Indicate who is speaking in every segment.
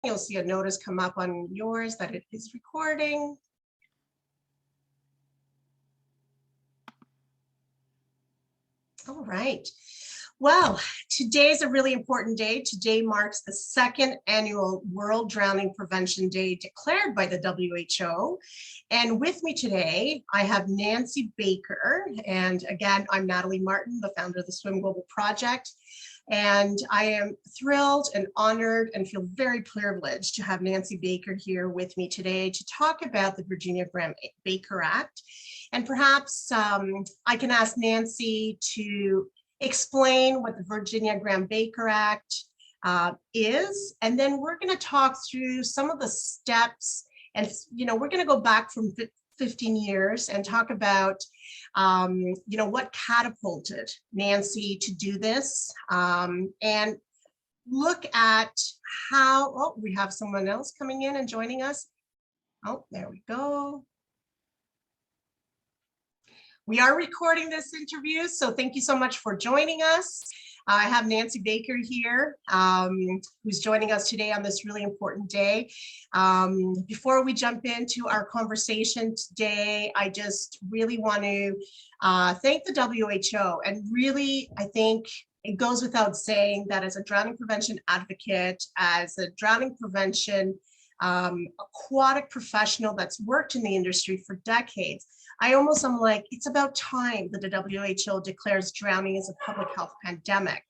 Speaker 1: You'll see a notice come up on yours that it is recording. All right. Well, today is a really important day. Today marks the second annual World Drowning Prevention Day declared by the WHO. And with me today, I have Nancy Baker. And again, I'm Natalie Martin, the founder of the Swim Global Project. And I am thrilled and honored and feel very privileged to have Nancy Baker here with me today to talk about the Virginia Graeme Baker Act. And perhaps I can ask Nancy to explain what the Virginia Graeme Baker Act is, and then we're going to talk through some of the steps, and we're going to go back from 15 years and talk about what catapulted Nancy to do this, and look at how, we have someone else coming in and joining us. Oh, there we go. We are recording this interview, so thank you so much for joining us. I have Nancy Baker here, who's joining us today on this really important day. Before we jump into our conversation today, I just really want to thank the WHO. And really, I think it goes without saying that as a drowning prevention advocate, as a drowning prevention aquatic professional that's worked in the industry for decades, I almost am like, it's about time that the WHO declares drowning as a public health pandemic.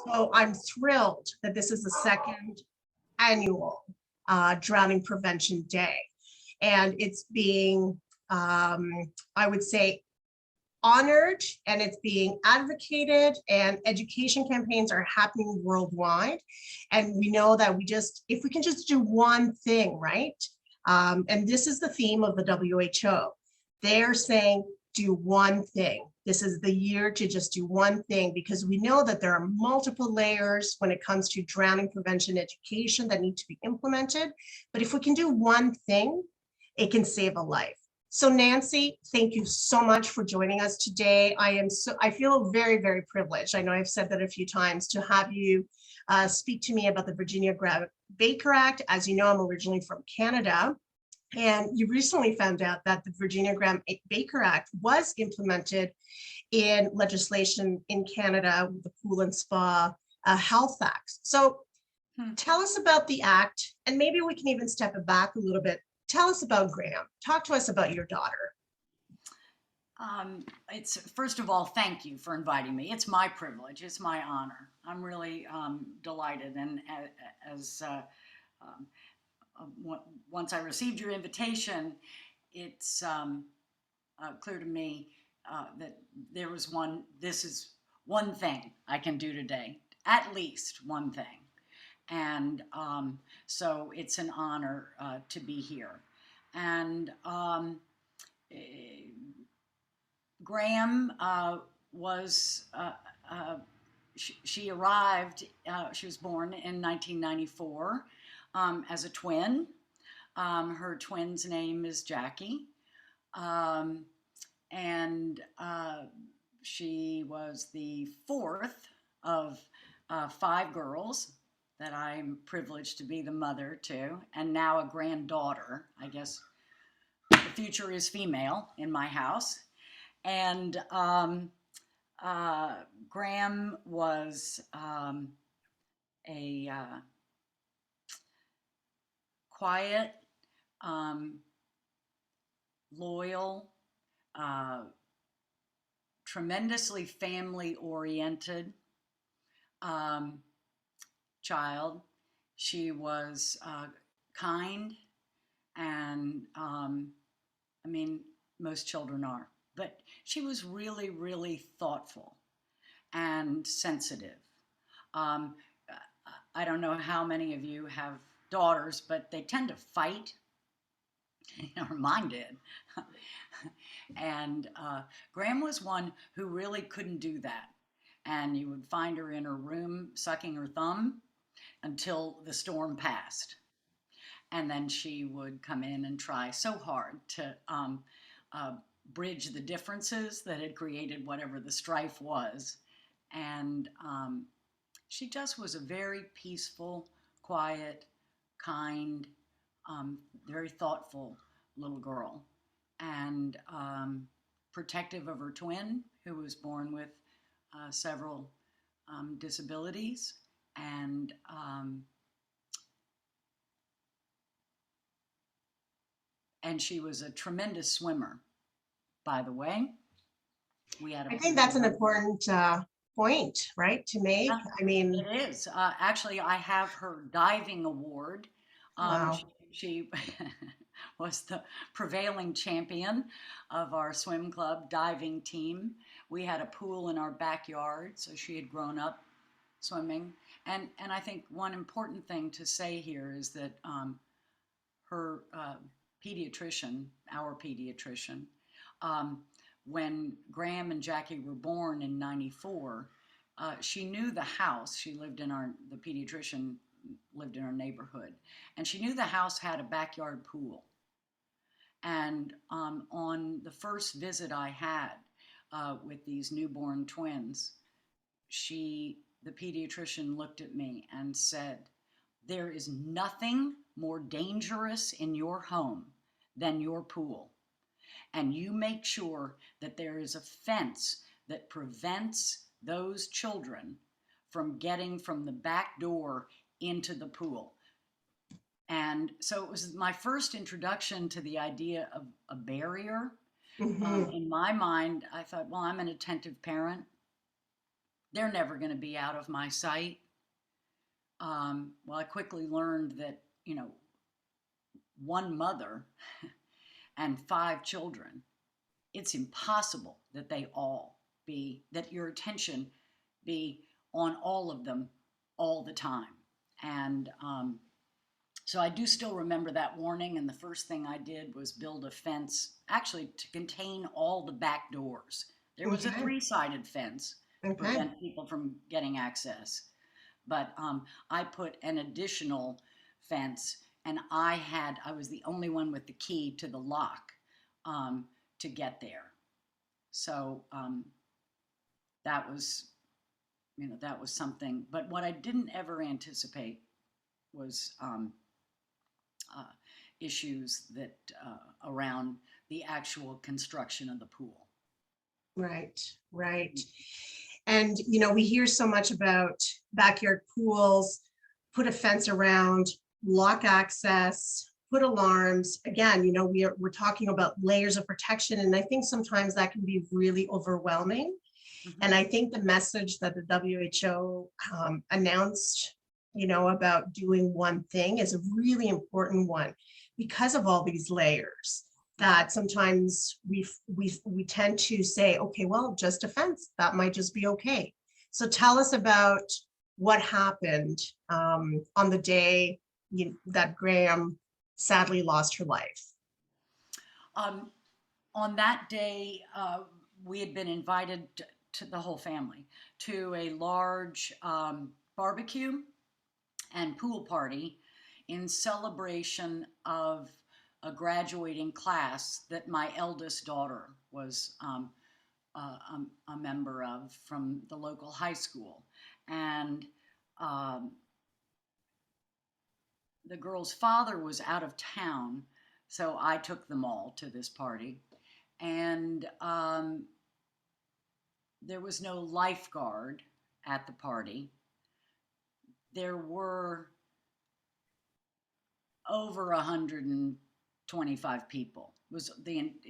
Speaker 1: So I'm thrilled that this is the second annual Drowning Prevention Day. And it's being, I would say, honored, and it's being advocated, and education campaigns are happening worldwide. And we know that if we can just do one thing, right? And this is the theme of the WHO. They're saying, do one thing. This is the year to just do one thing, because we know that there are multiple layers when it comes to drowning prevention education that need to be implemented. But if we can do one thing, it can save a life. So Nancy, thank you so much for joining us today. I feel very, very privileged. I know I've said that a few times, to have you speak to me about the Virginia Graeme Baker Act. As you know, I'm originally from Canada. And you recently found out that the Virginia Graeme Baker Act was implemented in legislation in Canada with the Pool and Spa Health Act. So tell us about the act, and maybe we can even step it back a little bit. Tell us about Graeme. Talk to us about your daughter.
Speaker 2: First of all, thank you for inviting me. It's my privilege. It's my honor. I'm really delighted. And once I received your invitation, it's clear to me that this is one thing I can do today, at least one thing. And so it's an honor to be here. And Graeme she arrived, she was born in 1994 as a twin. Her twin's name is Jackie. And she was the fourth of 5 girls that I'm privileged to be the mother to, and now a granddaughter. I guess the future is female in my house. And Graeme was a quiet, loyal, tremendously family-oriented child. She was kind, and most children are, but she was really, really thoughtful and sensitive. I don't know how many of you have daughters, but they tend to fight. Or mine did. And Graeme was one who really couldn't do that. And you would find her in her room sucking her thumb until the storm passed. And then she would come in and try so hard to bridge the differences that had created whatever the strife was. And she just was a very peaceful, quiet, kind, very thoughtful little girl, and protective of her twin, who was born with several disabilities, and she was a tremendous swimmer, by the way. We had a
Speaker 1: I think that's an
Speaker 2: pool.
Speaker 1: important point, right, to make.
Speaker 2: Yeah,
Speaker 1: I mean,
Speaker 2: it is. Actually, I have her diving award.
Speaker 1: wow.
Speaker 2: She was the prevailing champion of our swim club diving team. We had a pool in our backyard, so she had grown up swimming. And I think one important thing to say here is that her pediatrician, our pediatrician, um, when Graham and Jackie were born in '94, she knew the house. She lived in the pediatrician lived in our neighborhood, and she knew the house had a backyard pool. And on the first visit I had with these newborn twins, the pediatrician looked at me and said, "There is nothing more dangerous in your home than your pool. And you make sure that there is a fence that prevents those children from getting from the back door into the pool." And so it was my first introduction to the idea of a barrier.
Speaker 1: Hmm.
Speaker 2: In my mind, I thought, well, I'm an attentive parent. They're never going to be out of my sight. Well, I quickly learned that, one mother and 5 children, it's impossible that that your attention be on all of them all the time. And so I do still remember that warning. And the first thing I did was build a fence, actually to contain all the back doors. There was a
Speaker 1: Okay.
Speaker 2: 3-sided fence to
Speaker 1: Okay.
Speaker 2: prevent people from getting access. But I put an additional fence, and I was the only one with the key to the lock to get there. So that was, that was something. But what I didn't ever anticipate was issues that around the actual construction of the pool.
Speaker 1: Right. Right. And, we hear so much about backyard pools, put a fence around, lock access, put alarms. Again, we're talking about layers of protection. And I think sometimes that can be really overwhelming.
Speaker 2: Mm-hmm.
Speaker 1: And I think the message that the WHO announced, about doing one thing is a really important one because of all these layers that sometimes we tend to say, okay, well, just a fence, that might just be okay. So tell us about what happened on the day that Graham sadly lost her life.
Speaker 2: On that day, we had been invited to the whole family to a large barbecue and pool party in celebration of a graduating class that my eldest daughter was a member of from the local high school. And the girl's father was out of town, so I took them all to this party. And there was no lifeguard at the party. There were over 125 people. It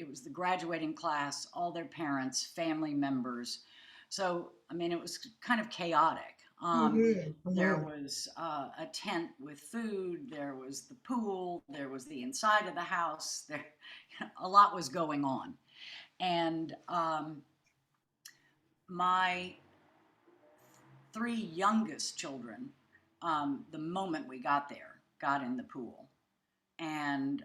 Speaker 2: was the graduating class, all their parents, family members. So it was kind of chaotic. There was a tent with food. There was the pool. There was the inside of the house. A lot was going on, and my 3 youngest children, the moment we got there, got in the pool. And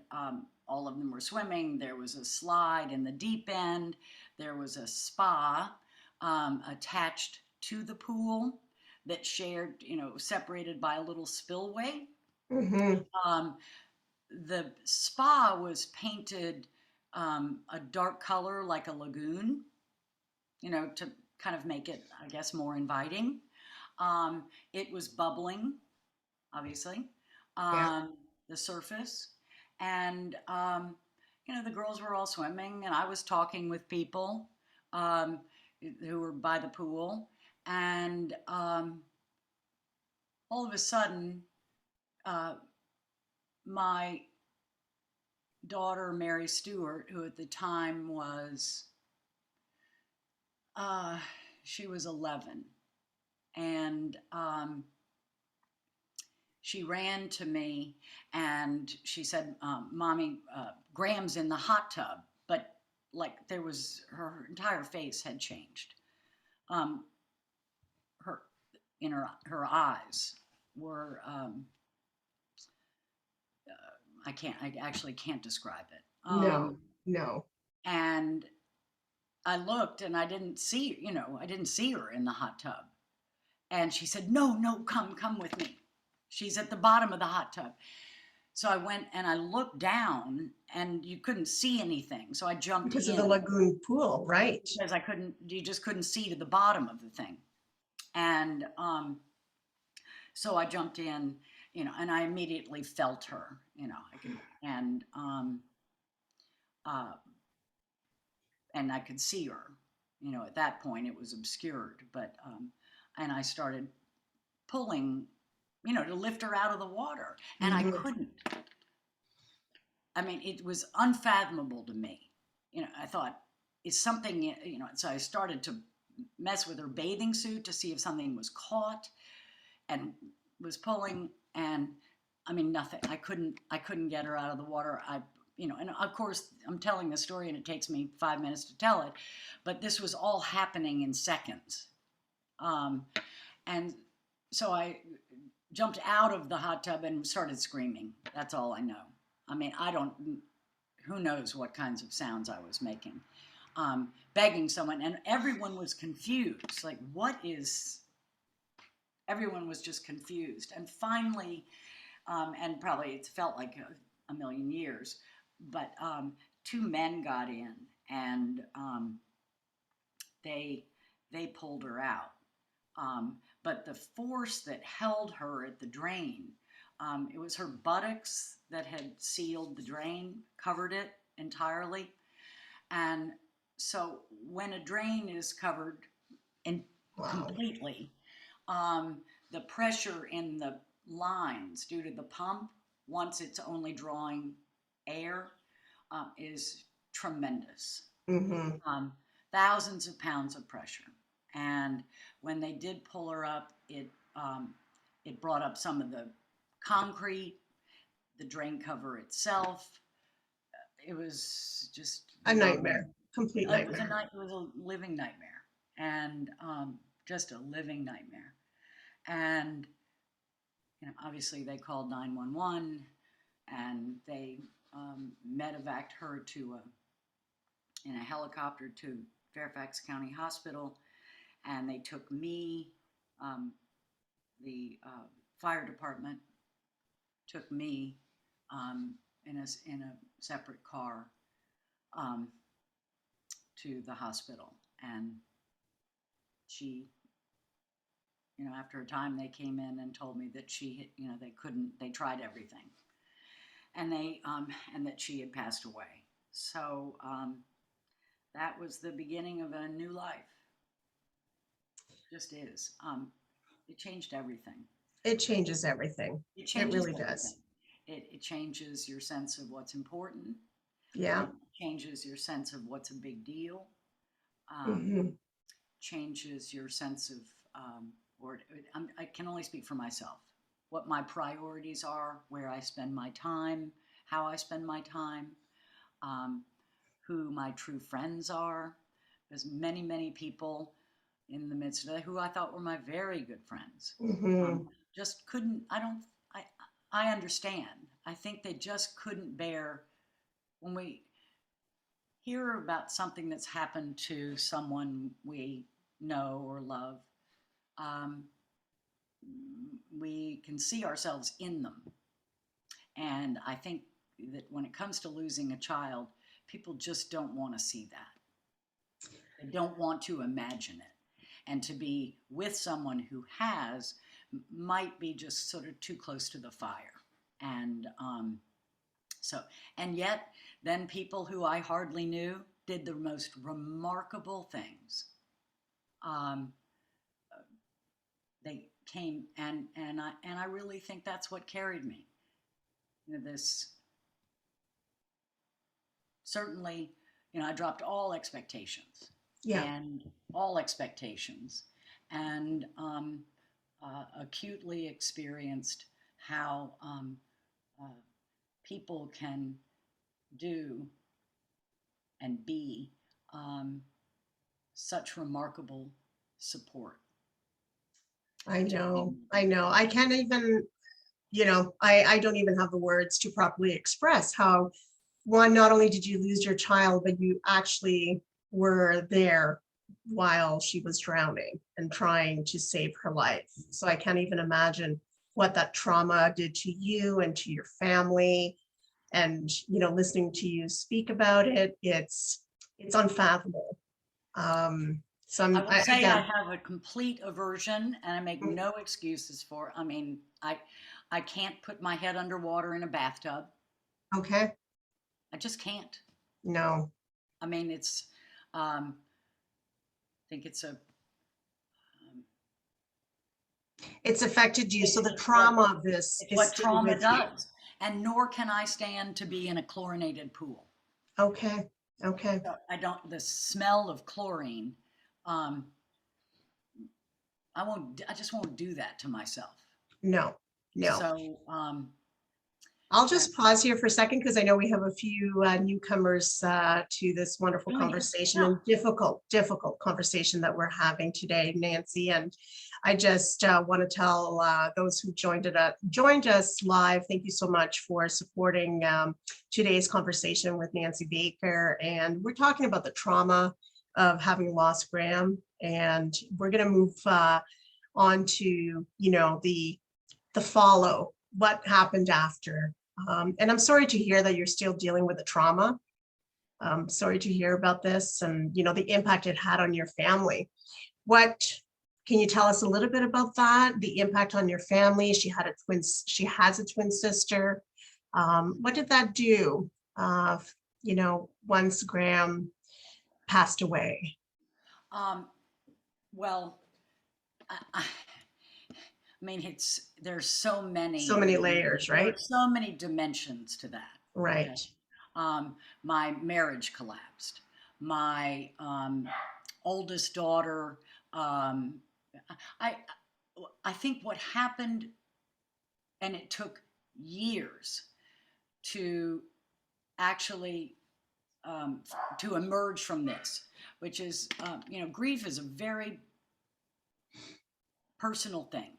Speaker 2: all of them were swimming. There was a slide in the deep end. There was a spa attached to the pool that shared, separated by a little spillway.
Speaker 1: Mm-hmm.
Speaker 2: The spa was painted a dark color like a lagoon, to kind of make it, I guess, more inviting. It was bubbling, obviously.
Speaker 1: Yeah.
Speaker 2: the surface. And, the girls were all swimming, and I was talking with people um, who were by the pool. And all of a sudden, uh, my daughter, Mary Stewart, who at the time was, she was 11. And she ran to me and she said, Mommy, Graham's in the hot tub. But like her entire face had changed. Her her eyes were, I actually can't describe it.
Speaker 1: No.
Speaker 2: And I looked and I didn't see her in the hot tub. And she said, no, come with me. She's at the bottom of the hot tub. So I went and I looked down and you couldn't see anything. So I jumped
Speaker 1: Because
Speaker 2: in.
Speaker 1: of the lagoon pool, right?
Speaker 2: Because you just couldn't see to the bottom of the thing. And so I jumped in, and I immediately felt her, and I could see her, at that point it was obscured, but, and I started pulling, to lift her out of the water, and I couldn't. I mean, it was unfathomable to me. I thought, is something, so I started to mess with her bathing suit to see if something was caught, and was pulling, and I mean, nothing. I couldn't get her out of the water. And of course I'm telling the story and it takes me 5 minutes to tell it, but this was all happening in seconds. And so I jumped out of the hot tub and started screaming. That's all I know. I mean, who knows what kinds of sounds I was making, begging someone, and everyone was confused. Like, everyone was just confused. And finally, and probably it felt like a million years, but 2 men got in and they pulled her out. But the force that held her at the drain, it was her buttocks that had sealed the drain, covered it entirely. And so when a drain is covered completely, the pressure in the lines due to the pump, once it's only drawing air, is tremendous. Thousands of pounds of pressure. And when they did pull her up, it brought up some of the concrete, the drain cover itself. It was just
Speaker 1: a nightmare, complete nightmare.
Speaker 2: It was a living nightmare, and just a living nightmare. And obviously they called 911, and they medevaced her in a helicopter to Fairfax County Hospital, and they took me. The fire department took me in a separate car to the hospital, and she, after a time they came in and told me that she, they tried everything, and and that she had passed away. So that was the beginning of a new life. It just is. It changed everything.
Speaker 1: It changes everything. It really does.
Speaker 2: It changes your sense of what's important.
Speaker 1: Yeah.
Speaker 2: It changes your sense of what's a big deal. Changes your sense of, I can only speak for myself, what my priorities are, where I spend my time, how I spend my time, who my true friends are. There's many, many people in the midst of it who I thought were my very good friends. Just couldn't, I understand. I think they just couldn't bear when we hear about something that's happened to someone we know or love. We can see ourselves in them. And I think that when it comes to losing a child, people just don't want to see that. They don't want to imagine it. And to be with someone who has might be just sort of too close to the fire. And and yet then people who I hardly knew did the most remarkable things. Um, they came, and I really think that's what carried me. This certainly, I dropped all expectations,
Speaker 1: Yeah.
Speaker 2: and all expectations, and acutely experienced how people can do and be such remarkable support.
Speaker 1: I know. I can't even, I don't even have the words to properly express how, one, not only did you lose your child, but you actually were there while she was drowning and trying to save her life. So I can't even imagine what that trauma did to you and to your family. And, listening to you speak about it, it's unfathomable. So
Speaker 2: I will say I
Speaker 1: again,
Speaker 2: have a complete aversion, and I make no excuses for it. I mean, I can't put my head underwater in a bathtub.
Speaker 1: okay,
Speaker 2: I just can't.
Speaker 1: no,
Speaker 2: I mean, I think it's
Speaker 1: it's affected you. So the trauma of this
Speaker 2: it's
Speaker 1: is
Speaker 2: what
Speaker 1: still
Speaker 2: trauma
Speaker 1: with you.
Speaker 2: does. And nor can I stand to be in a chlorinated pool.
Speaker 1: Okay, okay,
Speaker 2: I don't, the smell of chlorine, um, I just won't do that to myself.
Speaker 1: no, no.
Speaker 2: So,
Speaker 1: I'll just pause here for a second because I know we have a few newcomers to this wonderful conversation
Speaker 2: yeah.
Speaker 1: and difficult conversation that we're having today, Nancy. And I just want to tell those who joined us live, thank you so much for supporting today's conversation with Nancy Baker. And we're talking about the trauma of having lost Graeme. And we're going to move on to, the follow, what happened after. And I'm sorry to hear that you're still dealing with the trauma. Sorry to hear about this and, the impact it had on your family. Can you tell us a little bit about that? The impact on your family? She has a twin sister. What did that do, once Graeme passed away?
Speaker 2: Well, I mean, there's so many
Speaker 1: layers,
Speaker 2: there
Speaker 1: right?
Speaker 2: are so many dimensions to that.
Speaker 1: Right.
Speaker 2: Okay? My marriage collapsed. My oldest daughter, I think what happened, and it took years to actually to emerge from this, which is, grief is a very personal thing.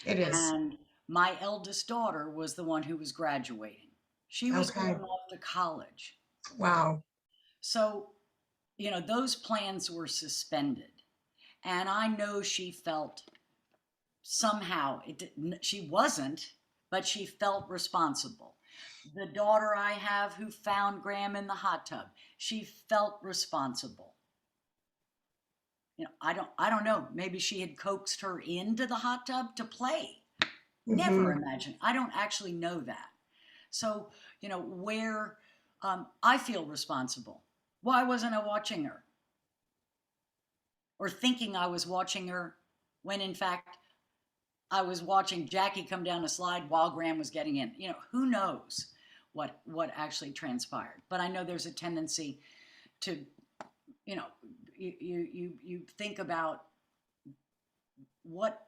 Speaker 1: It is.
Speaker 2: And my eldest daughter was the one who was graduating. She was going off to college.
Speaker 1: Wow.
Speaker 2: So, those plans were suspended. And I know she felt somehow, she wasn't, but she felt responsible. The daughter I have who found Graeme in the hot tub, she felt responsible. I don't know. Maybe she had coaxed her into the hot tub to play. Never imagine. I don't actually know that. So, where I feel responsible. Why wasn't I watching her? Or thinking I was watching her when in fact I was watching Jackie come down a slide while Graeme was getting in. Who knows what actually transpired. But I know there's a tendency to, you think about what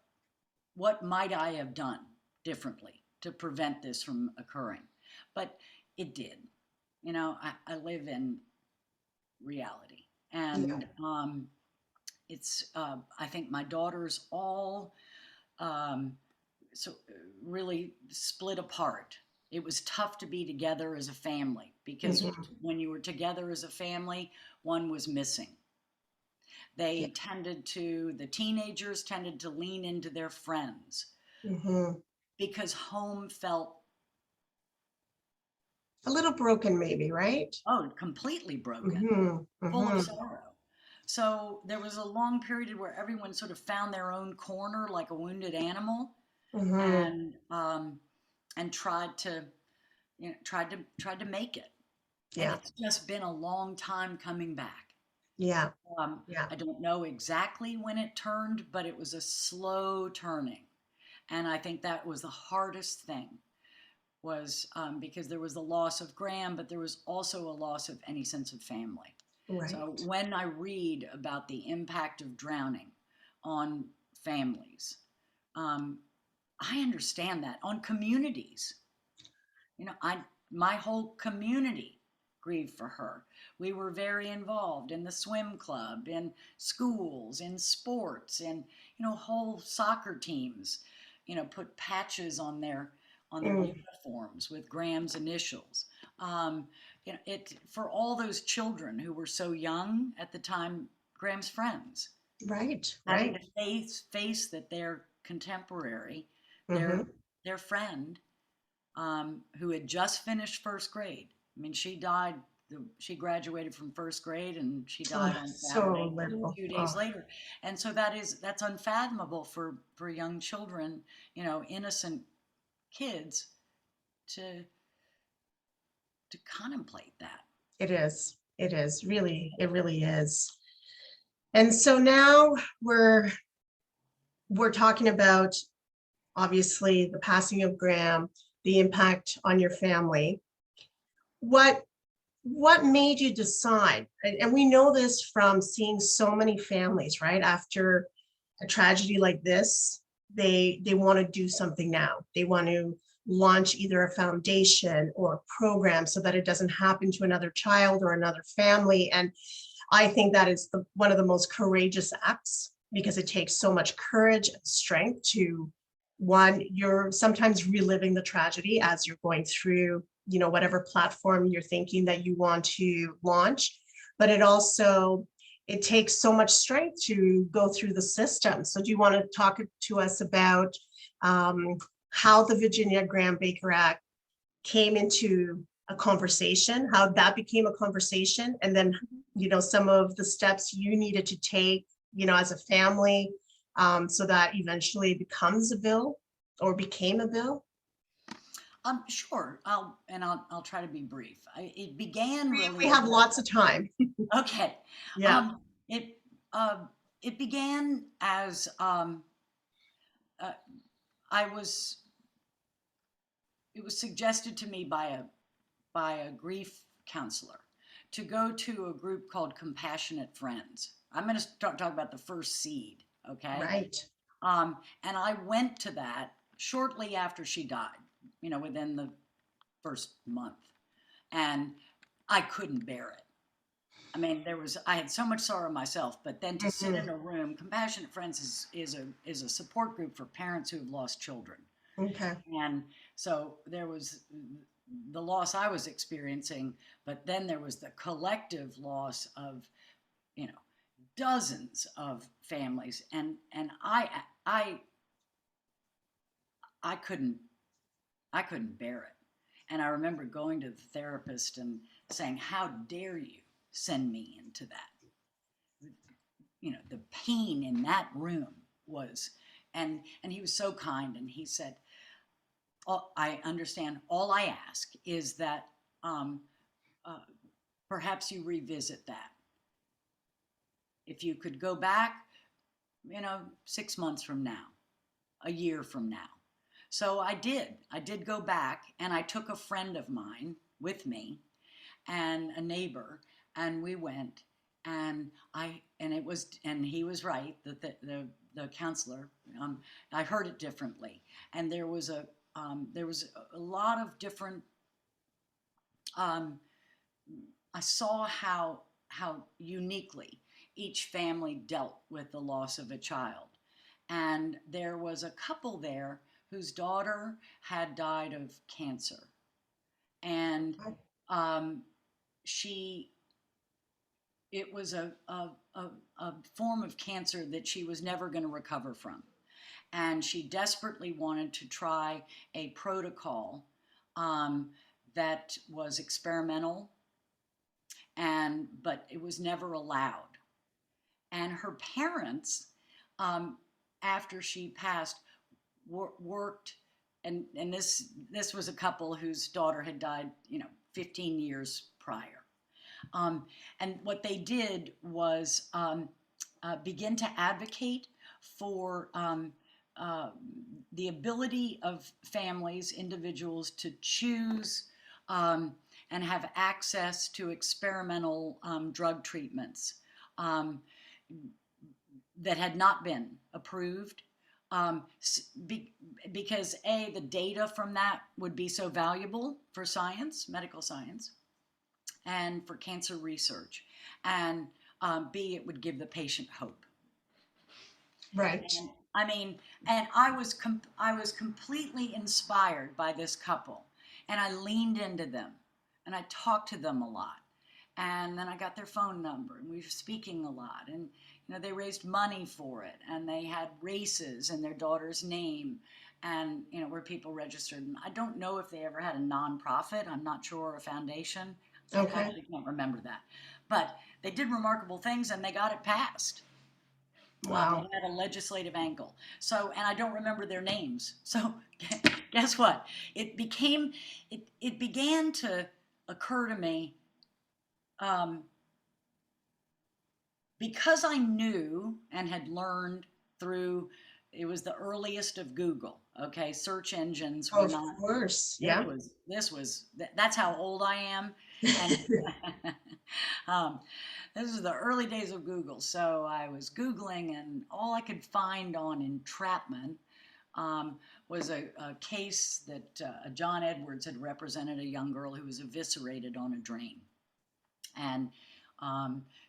Speaker 2: might I have done differently to prevent this from occurring. But it did. I live in reality. And it's, I think my daughters all so really split apart. It was tough to be together as a family because when you were together as a family, one was missing. The teenagers tended to lean into their friends because home felt
Speaker 1: a little broken, maybe, right?
Speaker 2: Oh, completely broken, full of sorrow. So there was a long period where everyone sort of found their own corner like a wounded animal. And and tried to, tried to make it. And
Speaker 1: Yeah.
Speaker 2: it's just been a long time coming back.
Speaker 1: Yeah. Yeah.
Speaker 2: I don't know exactly when it turned, but it was a slow turning. And I think that was the hardest thing, was because there was the loss of Graham, but there was also a loss of any sense of family. So
Speaker 1: Right.
Speaker 2: when I read about the impact of drowning on families, um, I understand that, on communities. My whole community grieved for her. We were very involved in the swim club, in schools, in sports, in, whole soccer teams, put patches on their
Speaker 1: Mm,
Speaker 2: uniforms with Graham's initials. Um, it for all those children who were so young at the time, Graham's friends,
Speaker 1: right.
Speaker 2: having
Speaker 1: Right.
Speaker 2: to face that their contemporary, their
Speaker 1: Hmm.
Speaker 2: their friend, who had just finished first grade. I mean, she graduated from first grade and she died
Speaker 1: Oh,
Speaker 2: on
Speaker 1: so
Speaker 2: Saturday,
Speaker 1: little.
Speaker 2: 2 days
Speaker 1: Oh,
Speaker 2: later. And so that's unfathomable for young children, innocent kids, to contemplate that.
Speaker 1: it is. It is really, it really is. And so now we're talking about obviously the passing of Graham, the impact on your family. What what made you decide? And we know this from seeing so many families, right? After a tragedy like this, they want to do something now. They want to launch either a foundation or a program so that it doesn't happen to another child or another family. And I think that is one of the most courageous acts, because it takes so much courage and strength to, one, you're sometimes reliving the tragedy as you're going through, whatever platform you're thinking that you want to launch, but it takes so much strength to go through the system. So do you want to talk to us about um, how the Virginia Graeme Baker Act came into a conversation, how that became a conversation, and then, some of the steps you needed to take, as a family, so that eventually it becomes a bill or became a bill?
Speaker 2: Sure. I'll try to be brief. It began
Speaker 1: We
Speaker 2: really as
Speaker 1: have lots of time.
Speaker 2: okay.
Speaker 1: Yeah.
Speaker 2: Um, it uh, it began as uh, I was. It was suggested to me by a grief counselor to go to a group called Compassionate Friends. I'm going to talk about the first seed, okay?
Speaker 1: Right.
Speaker 2: And I went to that shortly after she died, within the first month, and I couldn't bear it. I mean, I had so much sorrow myself, but then to sit
Speaker 1: Mhm.
Speaker 2: in a room, Compassionate Friends is a support group for parents who have lost children.
Speaker 1: Okay.
Speaker 2: And so there was the loss I was experiencing, but then there was the collective loss of, you know, dozens of families. And I couldn't bear it. And I remember going to the therapist and saying, "How dare you send me into that?" The pain in that room was, and he was so kind, and he said, "Oh, I understand. All I ask is that um, uh, perhaps you revisit that. If you could go back, 6 months from now, a year from now." So I did. I did go back, and I took a friend of mine with me and a neighbor, and we went, and he was right that the counselor, I heard it differently, and there was a lot of different. Um, I saw how uniquely each family dealt with the loss of a child, and there was a couple there whose daughter had died of cancer, and um, she it was a form of cancer that she was never going to recover from. And she desperately wanted to try a protocol um, that was experimental, but it was never allowed. And her parents, um, after she passed, worked and this was a couple whose daughter had died, 15 years prior. And what they did was begin to advocate for the ability of families, individuals to choose and have access to experimental drug treatments that had not been approved. Because A, the data from that would be so valuable for science, medical science, and for cancer research, and B, it would give the patient hope.
Speaker 1: Right.
Speaker 2: And, and I was completely inspired by this couple, and I leaned into them, and I talked to them a lot, and then I got their phone number, and we were speaking a lot, and they raised money for it, and they had races in their daughter's name, and where people registered. And I don't know if they ever had a nonprofit. I'm not sure, a foundation.
Speaker 1: Okay.
Speaker 2: I actually can't remember that, but they did remarkable things, and they got it passed.
Speaker 1: Wow.
Speaker 2: They had a legislative angle. So, and I don't remember their names. So, guess what? It began to occur to me. Because I knew and had learned through, it was the earliest of Google, okay? Search engines were not.
Speaker 1: Of course, yeah.
Speaker 2: That's how old I am. And this is the early days of Google. So I was Googling, and all I could find on entrapment was a case that John Edwards had represented, a young girl who was eviscerated on a drain. And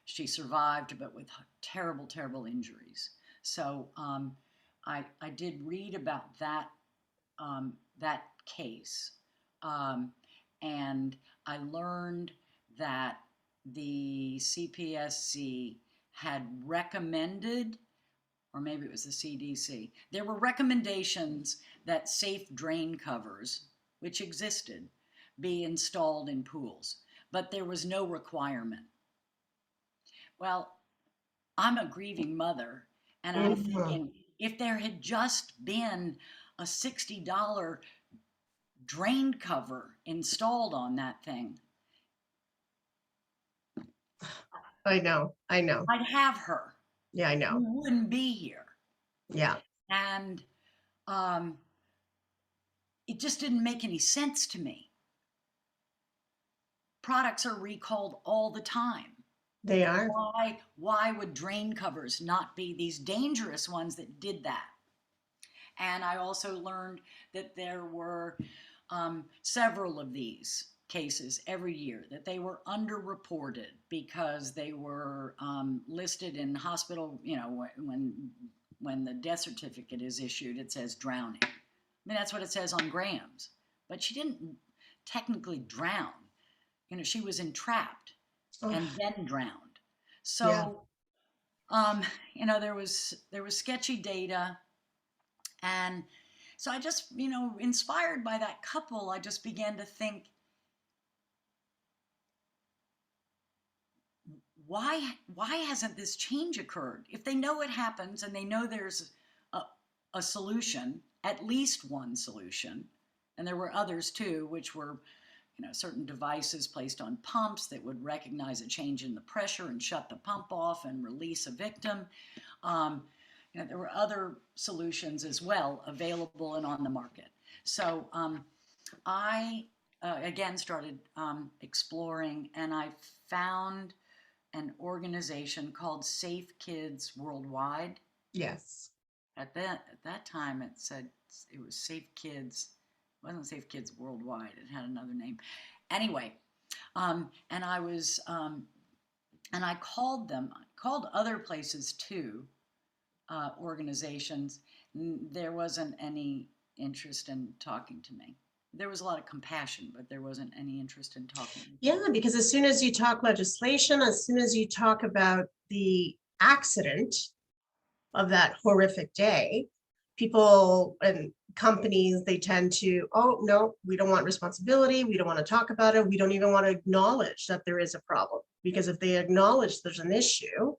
Speaker 2: she survived, but with terrible, terrible injuries. So I did read about that that case, and I learned that the CPSC had recommended, or maybe it was the CDC, there were recommendations that safe drain covers, which existed, be installed in pools, but there was no requirement. Well, I'm a grieving mother, and I'm thinking, if there had just been a $60 drain cover installed on that thing,
Speaker 1: I know.
Speaker 2: I'd have her.
Speaker 1: Yeah, I know.
Speaker 2: We wouldn't be here.
Speaker 1: Yeah.
Speaker 2: And it just didn't make any sense to me. Products are recalled all the time.
Speaker 1: They are.
Speaker 2: Why would drain covers not be these dangerous ones that did that? And I also learned that there were several of these cases every year, that they were underreported because they were listed in hospital, when the death certificate is issued, it says drowning. I mean, that's what it says on Graham's, but she didn't technically drown. She was entrapped and then drowned. So, there was sketchy data. And so I just, inspired by that couple, I just began to think, why hasn't this change occurred? If they know it happens and they know there's a solution, at least one solution, and there were others too, which were, certain devices placed on pumps that would recognize a change in the pressure and shut the pump off and release a victim. There were other solutions as well available and on the market. So I, again, started exploring, and I found an organization called Safe Kids Worldwide.
Speaker 1: Yes.
Speaker 2: At that time, it said it was Safe Kids. It wasn't Safe Kids Worldwide. It had another name. Anyway, and I was, and I called them. I called other places too, organizations. There wasn't any interest in talking to me. There was a lot of compassion, but there wasn't any interest in talking.
Speaker 1: Yeah, because as soon as you talk legislation, as soon as you talk about the accident of that horrific day, people and companies, they tend to, oh, no, we don't want responsibility. We don't want to talk about it. We don't even want to acknowledge that there is a problem, because if they acknowledge there's an issue,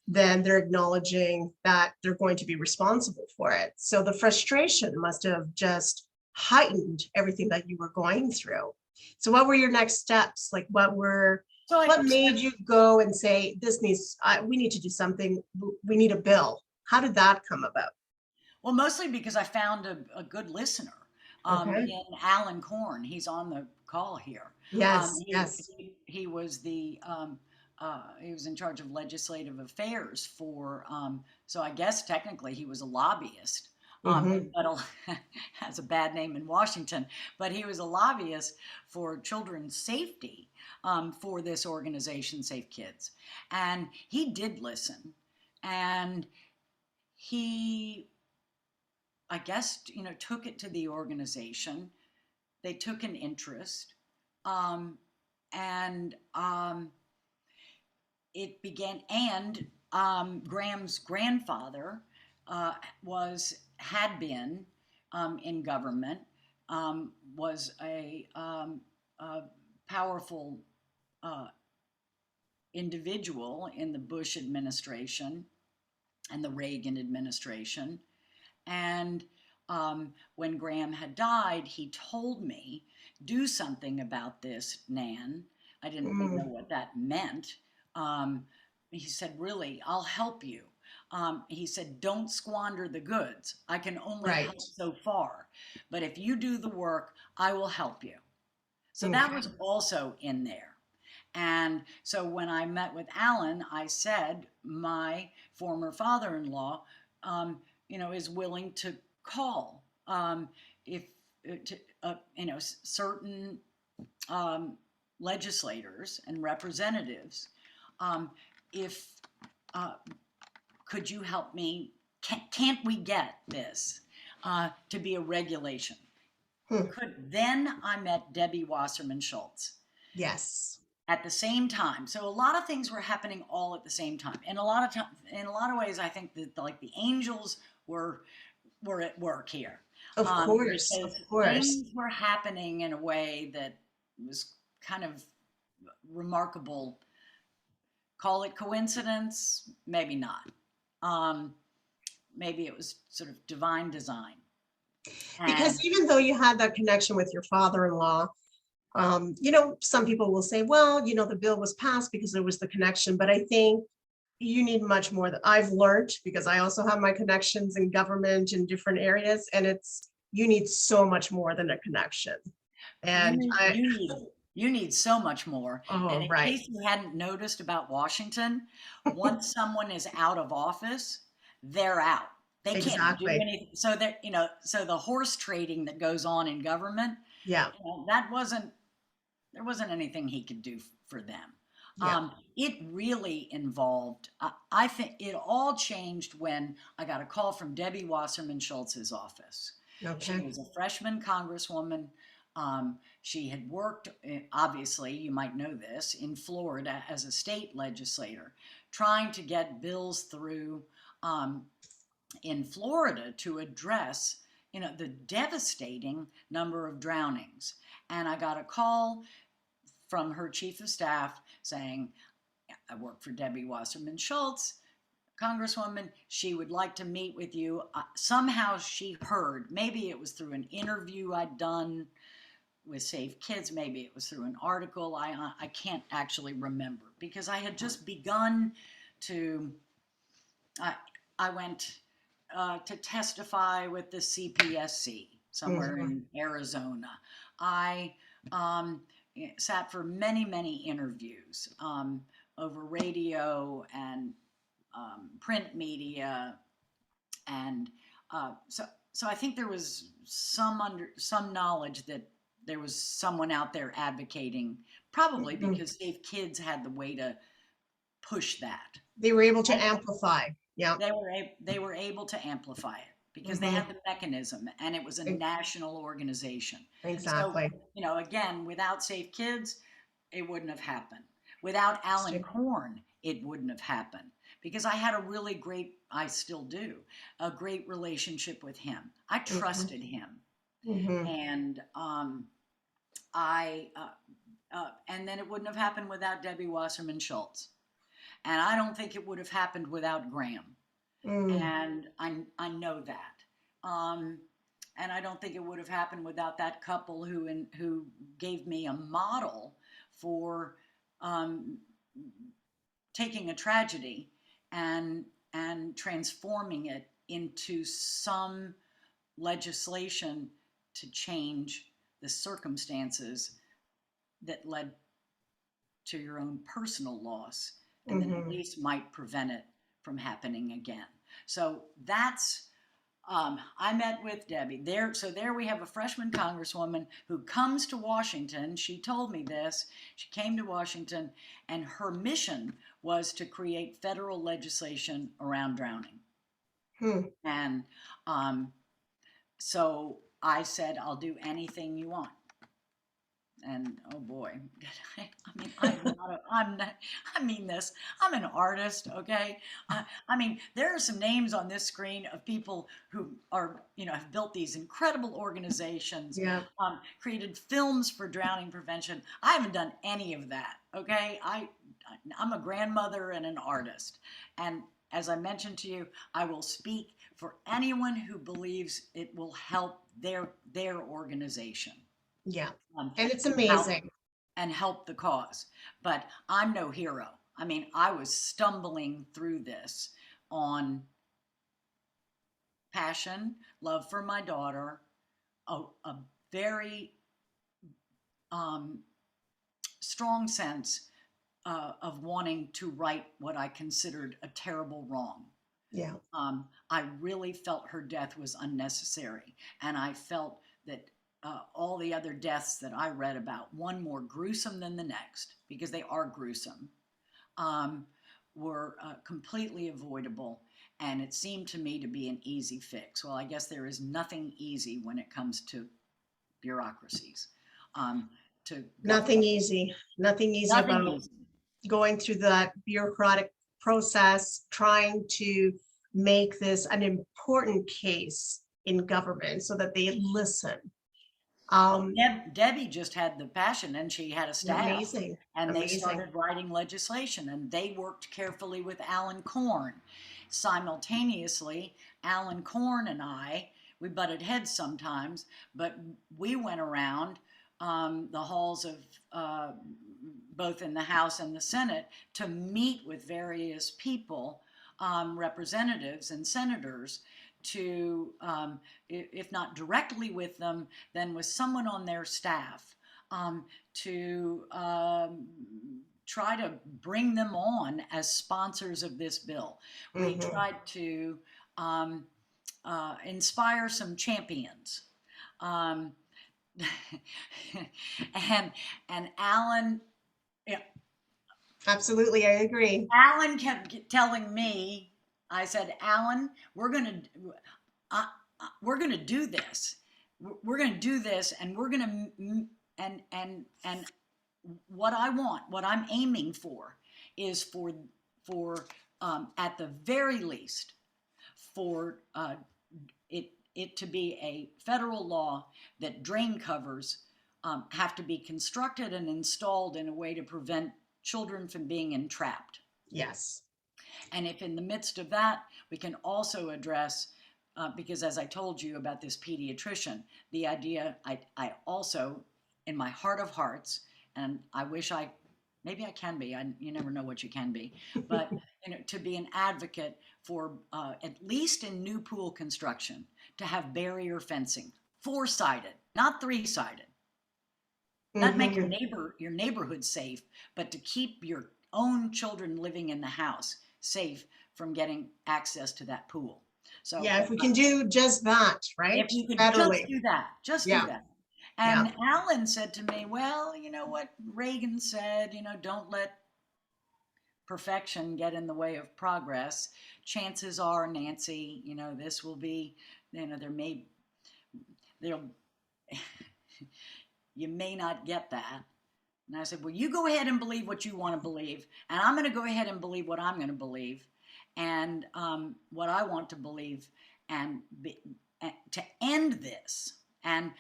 Speaker 1: then they're acknowledging that they're going to be responsible for it. So the frustration must have just heightened everything that you were going through. So what were your next steps? Like what made you go and say, we need to do something, we need a bill? How did that come about?
Speaker 2: Well, mostly because I found a good listener
Speaker 1: Okay.
Speaker 2: in Alan Korn. He's on the call here.
Speaker 1: Yes, yes.
Speaker 2: He was he was in charge of legislative affairs for, so I guess technically he was a lobbyist,
Speaker 1: Hmm.
Speaker 2: but has a bad name in Washington, but he was a lobbyist for children's safety for this organization, Safe Kids. And he did listen. And he, I guess, took it to the organization. They took an interest, and it began. And Graham's grandfather had been in government, was a powerful individual in the Bush administration and the Reagan administration. And when Graham had died, he told me, do something about this, Nan. I didn't really know what that meant. He said, really, I'll help you. He said, don't squander the goods. I can only
Speaker 1: Right.
Speaker 2: help so far. But if you do the work, I will help you. So that
Speaker 1: Okay.
Speaker 2: was also in there. And so when I met with Alan, I said, my former father-in-law, is willing to call if to, certain legislators and representatives. If could you help me? Can't we get this to be a regulation? Then I met Debbie Wasserman Schultz.
Speaker 1: Yes.
Speaker 2: At the same time. So a lot of things were happening all at the same time. And in a lot of ways, I think that like the angels were at work here.
Speaker 1: Of course. Of
Speaker 2: Because
Speaker 1: course.
Speaker 2: things were happening in a way that was kind of remarkable. Call it coincidence, maybe not. Maybe it was sort of divine design.
Speaker 1: Because
Speaker 2: And
Speaker 1: even though you had that connection with your father-in-law, some people will say, well, the bill was passed because there was the connection, but I think you need much more. That I've learned, because I also have my connections in government in different areas, and you need so much more than a connection. And
Speaker 2: you need so much more. And in
Speaker 1: right.
Speaker 2: case you hadn't noticed about Washington, once someone is out of office, they're out. They can't do
Speaker 1: Exactly.
Speaker 2: anything. So the horse trading that goes on in government,
Speaker 1: Yeah.
Speaker 2: there wasn't anything he could do for them.
Speaker 1: Yeah.
Speaker 2: It really involved, I think it all changed when I got a call from Debbie Wasserman Schultz's office. She
Speaker 1: Okay.
Speaker 2: was a freshman congresswoman. She had worked, obviously, you might know this, in Florida as a state legislator, trying to get bills through in Florida to address, the devastating number of drownings. And I got a call from her chief of staff saying, I work for Debbie Wasserman Schultz, Congresswoman. She would like to meet with you. Somehow she heard, maybe it was through an interview I'd done with Safe Kids, maybe it was through an article. I can't actually remember, because I had just begun to, I went to testify with the CPSC somewhere in Arizona. I sat for many, many interviews over radio and print media, and so I think there was some knowledge that there was someone out there advocating, probably because Safe Kids had the way to push that.
Speaker 1: They were able to amplify. Yeah.
Speaker 2: They were able to amplify it because they had the mechanism, and it was a national organization.
Speaker 1: Exactly.
Speaker 2: So, again, without Safe Kids, it wouldn't have happened. Without Alan Korn, it wouldn't have happened, because I had I still do, a great relationship with him. I trusted him. And and then it wouldn't have happened without Debbie Wasserman Schultz. And I don't think it would have happened without Graham. And I know that. And I don't think it would have happened without that couple who gave me a model for um, taking a tragedy and transforming it into some legislation to change the circumstances that led to your own personal loss, and then at least might prevent it from happening again. So that's I met with Debbie there. So there we have a freshman congresswoman who comes to Washington. She told me this. She came to Washington, and her mission was to create federal legislation around drowning. And so I said, I'll do anything you want. And oh boy, I mean, I mean this, I'm an artist, okay? I mean, there are some names on this screen of people who are, have built these incredible organizations,
Speaker 1: Yeah.
Speaker 2: Created films for drowning prevention. I haven't done any of that, okay? I'm a grandmother and an artist. And as I mentioned to you, I will speak for anyone who believes it will help their organization.
Speaker 1: Yeah. And it's amazing.
Speaker 2: Help the cause. But I'm no hero. I mean, I was stumbling through this on passion, love for my daughter, a very strong sense of wanting to right what I considered a terrible wrong.
Speaker 1: Yeah.
Speaker 2: I really felt her death was unnecessary. And I felt that all the other deaths that I read about, one more gruesome than the next, because they are gruesome, were completely avoidable. And it seemed to me to be an easy fix. Well, I guess there is nothing easy when it comes to bureaucracies.
Speaker 1: Nothing easy about going through that bureaucratic process, trying to make this an important case in government so that they listen.
Speaker 2: Debbie just had the passion, and she had a staff.
Speaker 1: Amazing.
Speaker 2: And they started writing legislation, and they worked carefully with Alan Korn. Simultaneously, Alan Korn and we butted heads sometimes, but we went around the halls of both in the House and the Senate to meet with various people, representatives and senators, to, if not directly with them, then with someone on their staff, to try to bring them on as sponsors of this bill. We tried to inspire some champions. And Alan, yeah.
Speaker 1: Absolutely, I agree.
Speaker 2: Alan kept telling me, I said, Alan, we're gonna do this. We're gonna do this, and we're gonna and what I want, what I'm aiming for, is for at the very least, for it to be a federal law that drain covers have to be constructed and installed in a way to prevent children from being entrapped.
Speaker 1: Yes.
Speaker 2: And if in the midst of that, we can also address, because as I told you about this pediatrician, the idea, I also, in my heart of hearts, and I wish maybe I can be, you never know what you can be, but to be an advocate for, at least in new pool construction, to have barrier fencing, 4-sided, not 3-sided. Not make your neighborhood safe, but to keep your own children living in the house safe from getting access to that pool. So
Speaker 1: yeah, if we can do just that, right?
Speaker 2: If you could just do that, do that. And Alan said to me, well, you know what Reagan said, don't let perfection get in the way of progress. Chances are, Nancy, this will be, you may not get that. And I said, well, you go ahead and believe what you want to believe. And I'm going to go ahead and believe what I'm going to believe. And what I want to believe, and to end this. And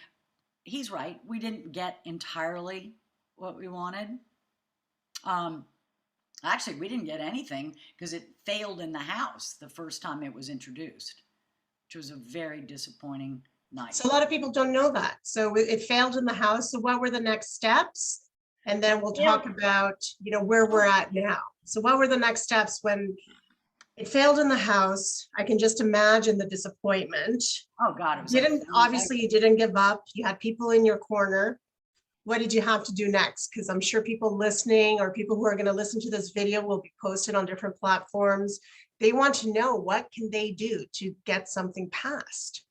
Speaker 2: he's right. We didn't get entirely what we wanted. Actually, we didn't get anything because it failed in the House the first time it was introduced, which was a very disappointing night.
Speaker 1: So a lot of people don't know that. So it failed in the House. So what were the next steps? And then we'll talk about, where we're at now. So what were the next steps when it failed in the House? I can just imagine the disappointment.
Speaker 2: Oh God, it was
Speaker 1: Obviously you didn't give up. You had people in your corner. What did you have to do next? Because I'm sure people listening or people who are going to listen to this video will be posted on different platforms. They want to know, what can they do to get something passed?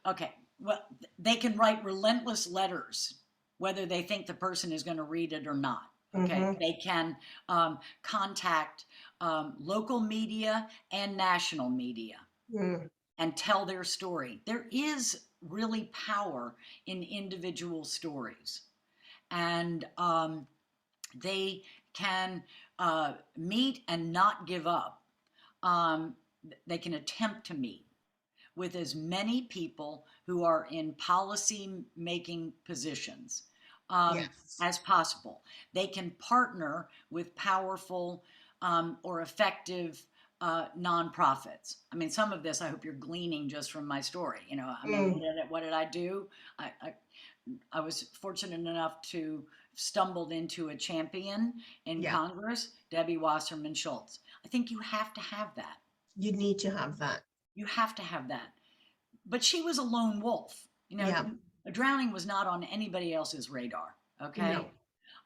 Speaker 2: Okay, well, they can write relentless letters, whether they think the person is going to read it or not. Okay, they can contact local media and national media and tell their story. There is really power in individual stories, and they can meet and not give up. They can attempt to meet with as many people who are in policy making positions as possible. They can partner with powerful or effective nonprofits. I mean, some of this I hope you're gleaning just from my story. I mean, what did I do? I was fortunate enough to stumbled into a champion in Congress, Debbie Wasserman Schultz. I think you have to have that.
Speaker 1: You need to have that.
Speaker 2: You have to have that. But she was a lone wolf. A drowning was not on anybody else's radar. Okay.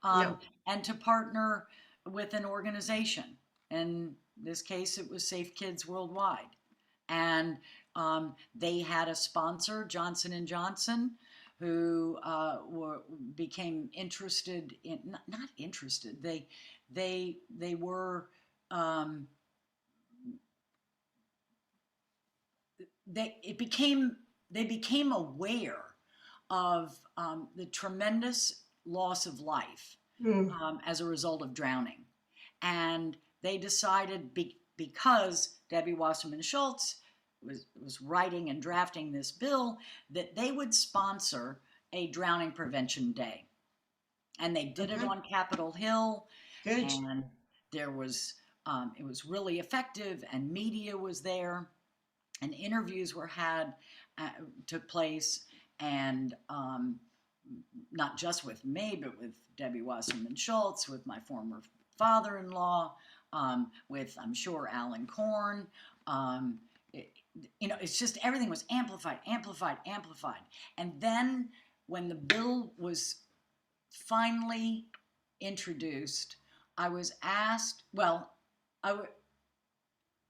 Speaker 2: No. And to partner with an organization. In this case, it was Safe Kids Worldwide. And they had a sponsor, Johnson & Johnson, who became interested in, not interested, they were, they became aware of the tremendous loss of life as a result of drowning. And they decided, because Debbie Wasserman Schultz was writing and drafting this bill, that they would sponsor a drowning prevention day. And they did it on Capitol Hill.
Speaker 1: Good.
Speaker 2: And there was, it was really effective, and media was there, and interviews were took place, and not just with me, but with Debbie Wasserman Schultz, with my former father-in-law, with, I'm sure, Alan Korn. It's just everything was amplified. And then when the bill was finally introduced, I was asked, I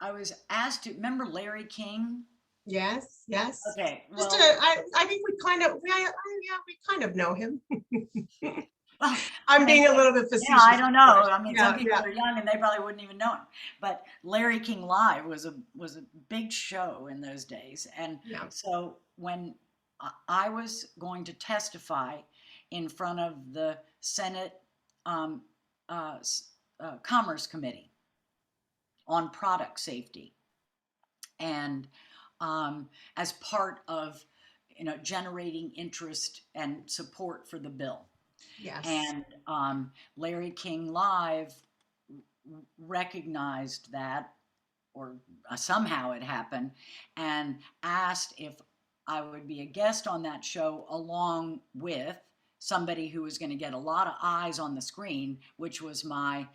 Speaker 2: was asked to, remember Larry King?
Speaker 1: Yes.
Speaker 2: Okay.
Speaker 1: Well, I think we kind of know him. Well, I'm being a little bit facetious.
Speaker 2: Yeah, I don't know. I mean, some people are young and they probably wouldn't even know him. But Larry King Live was a big show in those days. And so when I was going to testify in front of the Senate Commerce Committee on product safety, and as part of generating interest and support for the bill.
Speaker 1: Yes.
Speaker 2: And Larry King Live recognized that, or somehow it happened, and asked if I would be a guest on that show along with somebody who was going to get a lot of eyes on the screen, which was my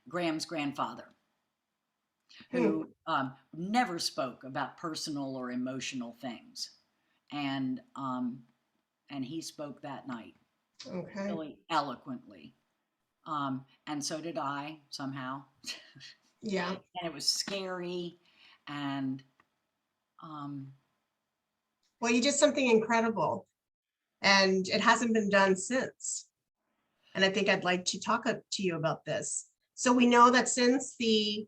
Speaker 2: Graham's grandfather, who never spoke about personal or emotional things. And he spoke that night.
Speaker 1: Okay.
Speaker 2: Really eloquently. And so did I, somehow.
Speaker 1: Yeah.
Speaker 2: And it was scary. And
Speaker 1: well, you did something incredible, and it hasn't been done since. And I think I'd like to talk to you about this. So we know that since the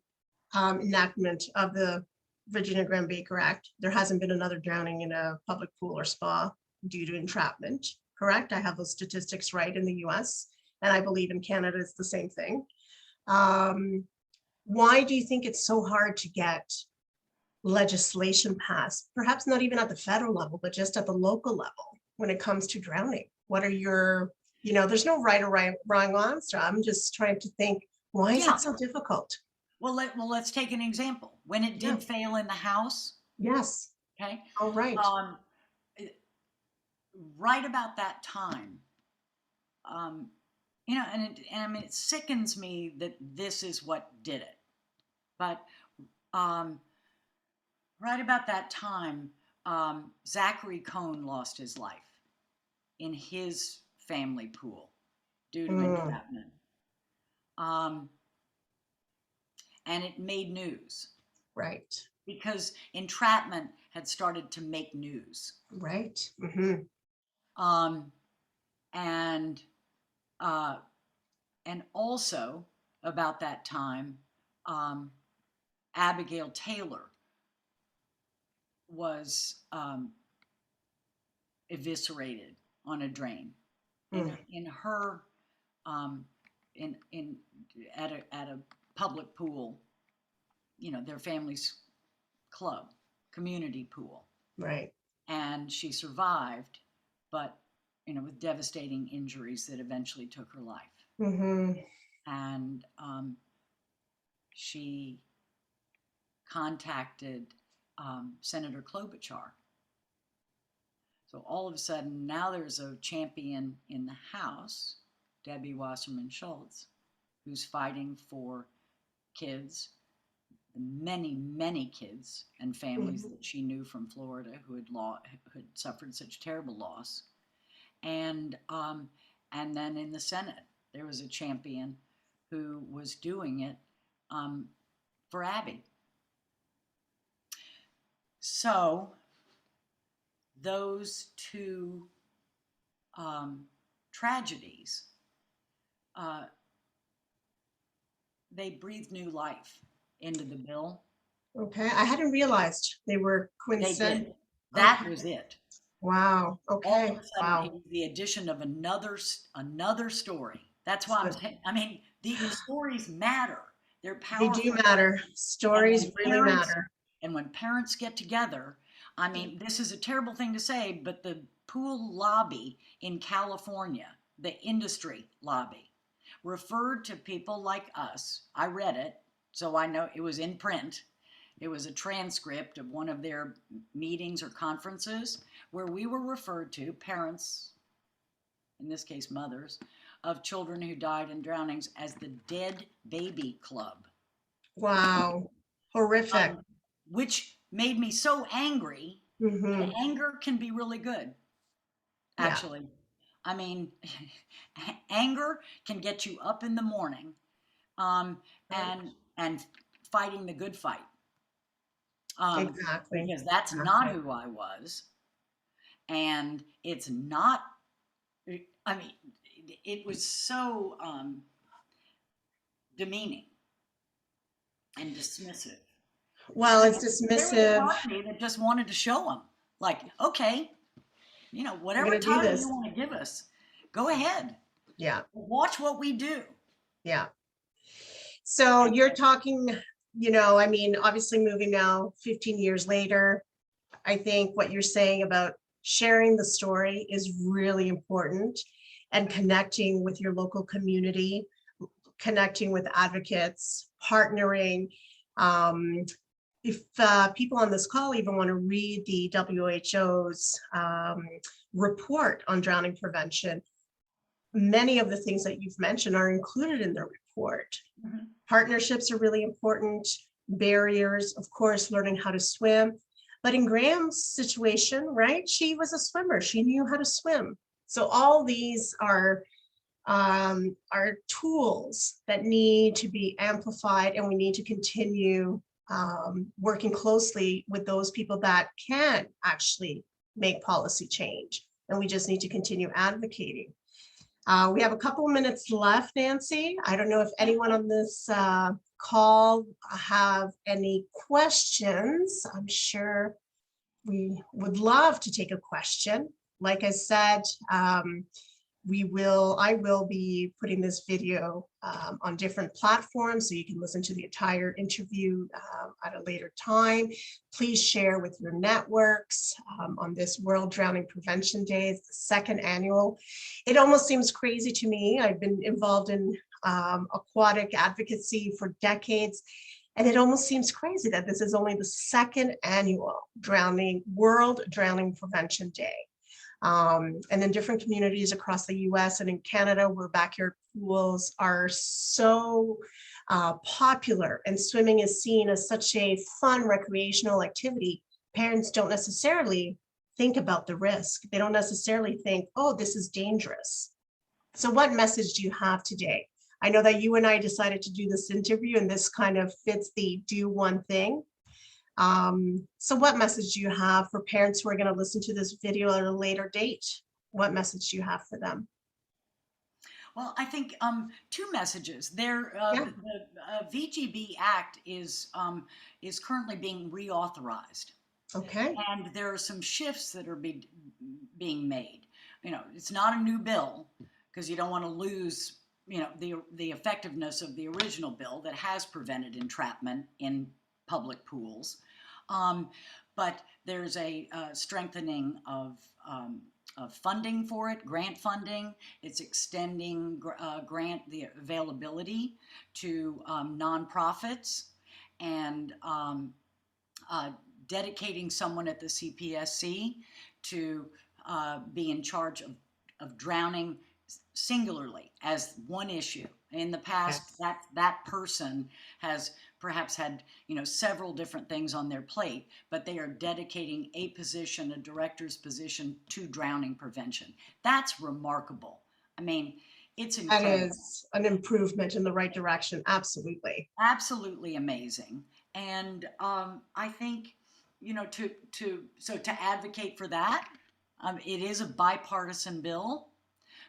Speaker 1: enactment of the Virginia Graeme Baker Act, there hasn't been another drowning in a public pool or spa due to entrapment. Correct? I have those statistics right in the US, and I believe in Canada it's the same thing. Why do you think it's so hard to get legislation passed? Perhaps not even at the federal level, but just at the local level when it comes to drowning. What are your, there's no right or wrong answer. I'm just trying to think, why is it so difficult?
Speaker 2: Well, let's take an example. When it did fail in the House.
Speaker 1: Yes.
Speaker 2: Okay.
Speaker 1: All right.
Speaker 2: right about that time, you know, and I mean, it sickens me that this is what did it. But right about that time, Zachary Cohn lost his life in his family pool due to
Speaker 1: Mm,
Speaker 2: entrapment. Um, and it made news
Speaker 1: right.
Speaker 2: because entrapment had started to make news.
Speaker 1: Right. Hmm.
Speaker 2: Um, and uh, and also about that time, um, Abigail Taylor was eviscerated on a drain
Speaker 1: Mm,
Speaker 2: in her um, in at a public pool, you know, their family's club, community pool,
Speaker 1: right.
Speaker 2: and she survived, but you know, with devastating injuries that eventually took her life.
Speaker 1: Hmm.
Speaker 2: And she contacted Senator Klobuchar. So all of a sudden, now there's a champion in the House, Debbie Wasserman Schultz, who's fighting for kids, the many, many kids and families
Speaker 1: Hmm.
Speaker 2: that she knew from Florida who had suffered such terrible loss. And then in the Senate, there was a champion who was doing it for Abby. So those two tragedies, uh, they breathed new life into the bill.
Speaker 1: Okay. I hadn't realized they were
Speaker 2: They
Speaker 1: coincident.
Speaker 2: did. That
Speaker 1: Okay.
Speaker 2: was it.
Speaker 1: Wow.
Speaker 2: All of
Speaker 1: Okay.
Speaker 2: a sudden, it
Speaker 1: Wow.
Speaker 2: was the addition of another story. That's why I mean, the stories matter. They're
Speaker 1: They do
Speaker 2: powerful.
Speaker 1: matter.
Speaker 2: And
Speaker 1: Stories really matter.
Speaker 2: when parents get together, I mean, this is a terrible thing to say, but the pool lobby in California, the industry lobby, referred to people like us. I read it, so I know it was in print. It was a transcript of one of their meetings or conferences where we were referred to, parents, in this case mothers, of children who died in drownings, as the Dead Baby Club.
Speaker 1: Wow. Horrific.
Speaker 2: um, which made me so angry. And
Speaker 1: Hmm.
Speaker 2: anger can be really good,
Speaker 1: Yeah.
Speaker 2: actually. I mean, anger can get you up in the morning, um,
Speaker 1: Right.
Speaker 2: and fighting the good fight, um,
Speaker 1: Exactly.
Speaker 2: because that's not
Speaker 1: Exactly.
Speaker 2: who I was, and it's not. I mean, it was so demeaning and dismissive.
Speaker 1: Well,
Speaker 2: And
Speaker 1: it's
Speaker 2: there was a
Speaker 1: dismissive.
Speaker 2: part of me that just wanted to show them, like, okay, you know,
Speaker 1: We're
Speaker 2: whatever
Speaker 1: going to do
Speaker 2: title you
Speaker 1: this.
Speaker 2: want to give us, go ahead.
Speaker 1: Yeah.
Speaker 2: Watch what we do.
Speaker 1: Yeah. So
Speaker 2: And
Speaker 1: you're talking, I mean, obviously moving now 15 years later, I think what you're saying about sharing the story is really important and connecting with your local community, connecting with advocates, partnering. Um, if people on this call even want to read the WHO's report on drowning prevention, many of the things that you've mentioned are included in the report.
Speaker 2: Mhm.
Speaker 1: Partnerships are really important, barriers, of course, learning how to swim. But in Graham's situation, right, she was a swimmer. She knew how to swim. So all these are tools that need to be amplified, and we need to continue working closely with those people that can actually make policy change. And we just need to continue advocating. We have a couple of minutes left, Nancy. I don't know if anyone on this call have any questions. I'm sure we would love to take a question. Like I said, I will be putting this video on different platforms so you can listen to the entire interview at a later time. Please share with your networks on this World Drowning Prevention Day. It's the second annual. It almost seems crazy to me. I've been involved in aquatic advocacy for decades, and it almost seems crazy that this is only the second annual World Drowning Prevention Day. And in different communities across the US and in Canada, where backyard pools are so popular and swimming is seen as such a fun recreational activity, parents don't necessarily think about the risk. They don't necessarily think, oh, this is dangerous. So what message do you have today? I know that you and I decided to do this interview, and this kind of fits the do one thing. So what message do you have for parents who are going to listen to this video at a later date? What message do you have for them?
Speaker 2: Well, I think two messages. There,
Speaker 1: Yeah.
Speaker 2: the VGB Act is currently being reauthorized,
Speaker 1: Okay.
Speaker 2: and there are some shifts that are being made. You know, it's not a new bill because you don't want to lose, you know, the effectiveness of the original bill that has prevented entrapment in public pools. But there's a strengthening of funding for it, grant funding. It's extending the availability to nonprofits, and dedicating someone at the CPSC to be in charge of drowning singularly as one issue. In the past,
Speaker 1: Yes.
Speaker 2: that person has perhaps had, you know, several different things on their plate, but they are dedicating a position, a director's position, to drowning prevention. That's remarkable. I mean, it's
Speaker 1: That
Speaker 2: incredible.
Speaker 1: is an improvement in the right direction. Absolutely.
Speaker 2: Absolutely amazing. And I think, you know, to advocate for that, it is a bipartisan bill.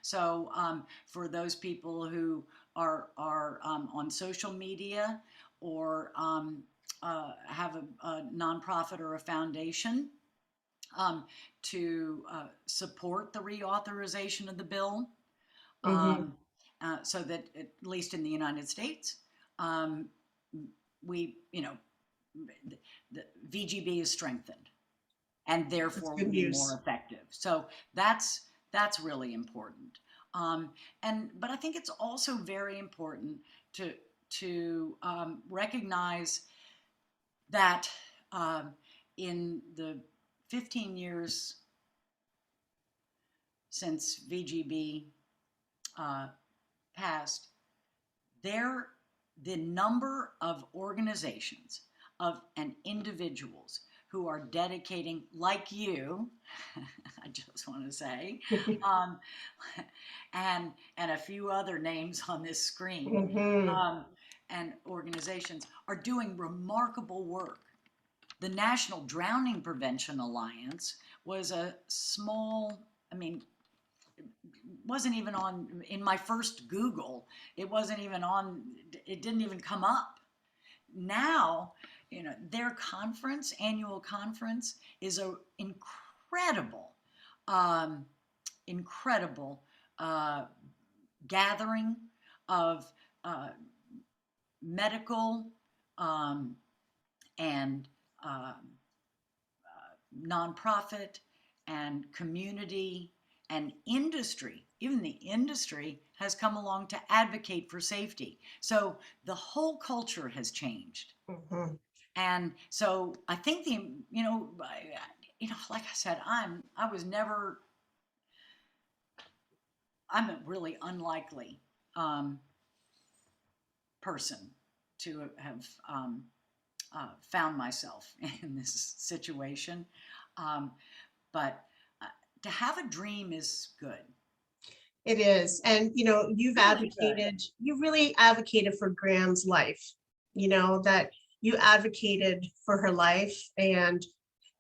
Speaker 2: So for those people who are on social media or have a nonprofit or a foundation, to support the reauthorization of the bill,
Speaker 1: Mhm.
Speaker 2: so that at least in the United States, um, we, you know, the VGB is strengthened and
Speaker 1: That's
Speaker 2: therefore
Speaker 1: good
Speaker 2: will be more
Speaker 1: news.
Speaker 2: effective. So that's really important. But I think it's also very important to recognize that in the 15 years since VGB passed, the number of organizations and individuals who are dedicating, like you, I just want to say, um, and a few other names on this screen,
Speaker 1: Mhm.
Speaker 2: and organizations are doing remarkable work. The National Drowning Prevention Alliance was a small, I mean, wasn't even on in my first Google. It wasn't even on, it didn't even come up. Now, you know, their annual conference is a incredible, um, incredible gathering of medical um, and nonprofit and community and industry. Even the industry has come along to advocate for safety. So the whole culture has changed.
Speaker 1: Mhm.
Speaker 2: And so I think like I said, I'm a really unlikely um, person to have found myself in this situation. Um, but to have a dream is good.
Speaker 1: It is. And, you know,
Speaker 2: Really good.
Speaker 1: you really advocated for Graham's life, you know, that you advocated for her life, and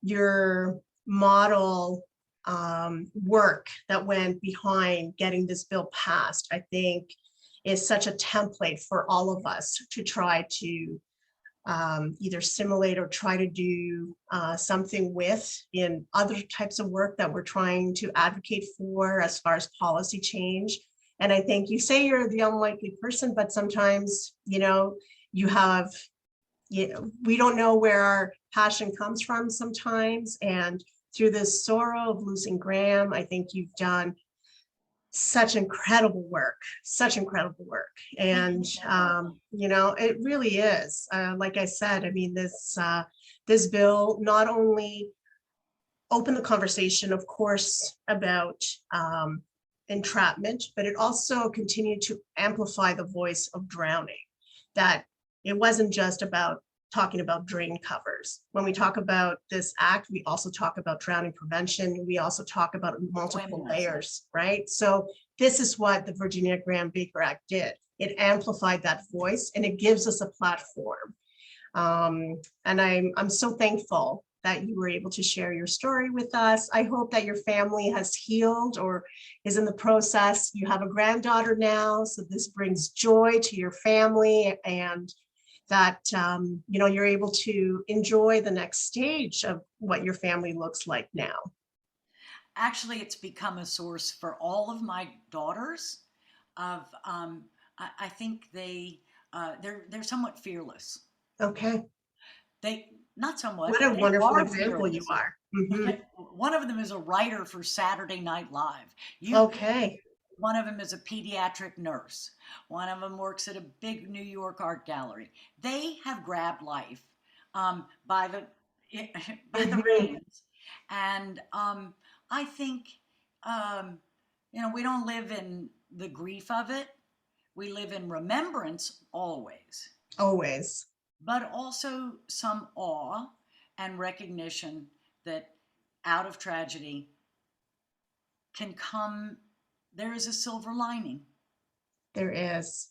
Speaker 1: your model work that went behind getting this bill passed, I think is such a template for all of us to try to either simulate or try to do something with in other types of work that we're trying to advocate for as far as policy change. And I think you say you're the unlikely person, but sometimes, you know, you have, you know, we don't know where our passion comes from sometimes. And through this sorrow of losing Graham, I think you've done such incredible work. And, you know, it really is, like I said, I mean, this bill not only opened the conversation, of course, about entrapment, but it also continued to amplify the voice of drowning, that it wasn't just about talking about drain covers. When we talk about this act, we also talk about drowning prevention. We also talk about multiple layers, right? So this is what the Virginia Graeme Baker Act did. It amplified that voice and it gives us a platform. And I'm so thankful that you were able to share your story with us. I hope that your family has healed or is in the process. You have a granddaughter now, so this brings joy to your family, and that you're able to enjoy the next stage of what your family looks like now.
Speaker 2: Actually, it's become a source for all of my daughters of, I think they're somewhat fearless.
Speaker 1: Okay.
Speaker 2: Not somewhat.
Speaker 1: What a wonderful
Speaker 2: are
Speaker 1: example
Speaker 2: fearless.
Speaker 1: you are. Mm-hmm.
Speaker 2: One of them is a writer for Saturday Night Live.
Speaker 1: Okay.
Speaker 2: One of them is a pediatric nurse. One of them works at a big New York art gallery. They have grabbed life by the reins. And I think, we don't live in the grief of it. We live in remembrance always.
Speaker 1: Always.
Speaker 2: But also some awe and recognition that out of tragedy can come, there is a silver lining.
Speaker 1: There is.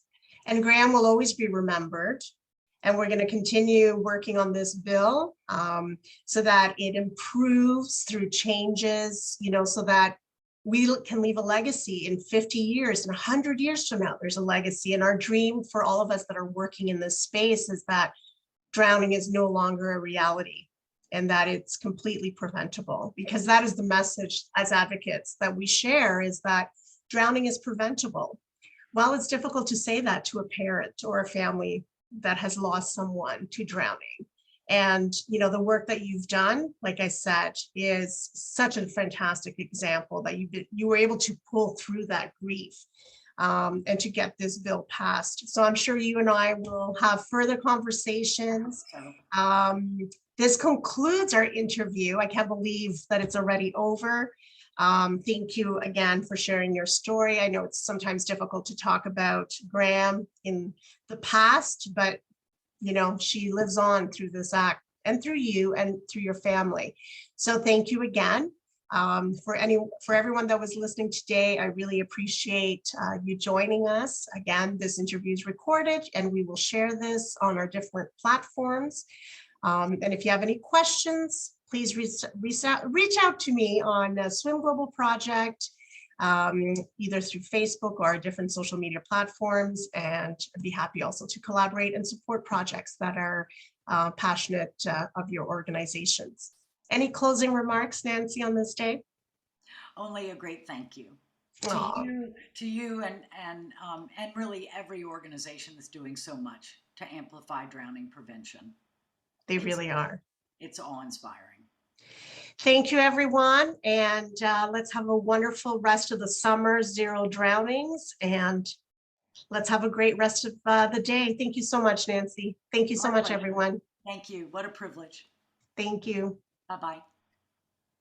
Speaker 1: And Graeme will always be remembered. And we're going to continue working on this bill so that it improves through changes, so that we can leave a legacy in 50 years and 100 years from now. There's a legacy. And our dream for all of us that are working in this space is that drowning is no longer a reality and that it's completely preventable, because that is the message as advocates that we share, is that drowning is preventable. While it's difficult to say that to a parent or a family that has lost someone to drowning. And, the work that you've done, like I said, is such a fantastic example that you were able to pull through that grief and to get this bill passed. So I'm sure you and I will have further conversations. This concludes our interview. I can't believe that it's already over. Thank you again for sharing your story. I know it's sometimes difficult to talk about Graeme in the past, but she lives on through this act and through you and through your family. So thank you again. For everyone that was listening today, I really appreciate you joining us. Again, this interview is recorded and we will share this on our different platforms. And if you have any questions, please reach out to me on Swim Global Project, either through Facebook or different social media platforms. And I'd be happy also to collaborate and support projects that are passionate of your organizations. Any closing remarks, Nancy, on this day?
Speaker 2: Only a great thank you to you and really every organization that's doing so much to amplify drowning prevention.
Speaker 1: They really are.
Speaker 2: It's awe-inspiring.
Speaker 1: Thank you, everyone. And let's have a wonderful rest of the summer, 0 drownings. And let's have a great rest of the day. Thank you so much, Nancy. Thank you so much, everyone.
Speaker 2: Thank you. What a privilege.
Speaker 1: Thank you.
Speaker 2: Bye-bye.